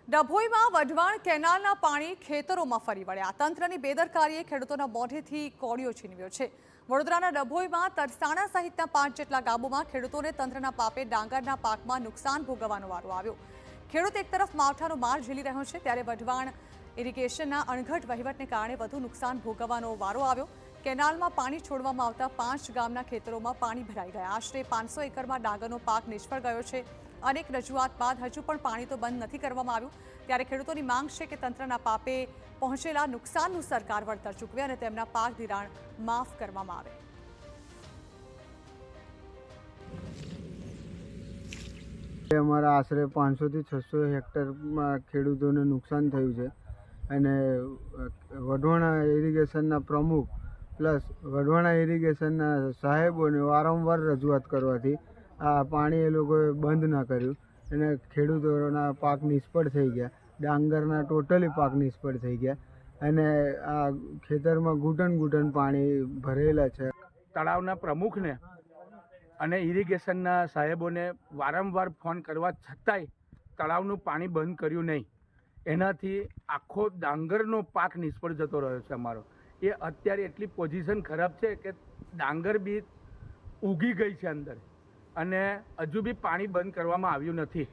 ડભોઈમાં વઢવાણ કેનાલના પાણી ખેતરોમાં ફરી વળ્યા। તંત્રની બેદરકારીએ ખેડૂતોના મોઢેથી કોળિયો છીનવ્યો છે। વડોદરાના ડભોઈમાં તરસાણા સહિતના 5 જેટલા ગામોમાં ખેડૂતોને તંત્રના પાપે ડાંગરના પાકમાં નુકસાન ભોગવવાનો વારો આવ્યો। ખેડૂત એક તરફ માવઠાનો માર ઝીલી રહ્યો છે, ત્યારે વઢવાણ ઇરિગેશનના અણઘડ વહીવટને કારણે વધુ નુકસાન ભોગવવાનો વારો આવ્યો। કેનાલમાં પાણી છોડવામાં આવતા 5 ગામના ખેતરોમાં પાણી ભરાઈ ગયા। આશરે 500 એકરમાં ડાંગરનો પાક નિષ્ફળ ગયો છે। અનેક રજૂઆત બાદ હજુ પણ પાણી તો બંધ નથી કરવામાં આવ્યું, ત્યારે ખેડૂતોની માંગ છે કે તંત્રના પાપે પહોંચેલા નુકસાનનું સરકાર વળતર ચૂકવે અને તેમના પાક ધિરાણ માફ કરવામાં આવે। અમારા આશરે 500 થી 600 હેક્ટરમાં ખેડૂતોને નુકસાન થયું છે અને વઢવાણા ઇરિગેશનના પ્રમુખ પ્લસ વઢવાણા ઇરિગેશનના સાહેબોને વારંવાર રજૂઆત કરવાથી આ પાણી એ લોકોએ બંધ ના કર્યું અને ખેડૂતોના પાક નિષ્ફળ થઈ ગયા। ડાંગરના ટોટલી પાક નિષ્ફળ થઈ ગયા અને આ ખેતરમાં ઘૂંટણ પાણી ભરેલા છે। તળાવના પ્રમુખને અને ઇરિગેશનના સાહેબોને વારંવાર ફોન કરવા છતાંય તળાવનું પાણી બંધ કર્યું નહીં। એનાથી આખો ડાંગરનો પાક નિષ્ફળ જતો રહ્યો છે અમારો। એ અત્યારે એટલી પોઝિશન ખરાબ છે કે ડાંગર બી ઉગી ગઈ છે અંદર અને હજુ બી પાણી બંધ કરવામાં આવ્યું નથી।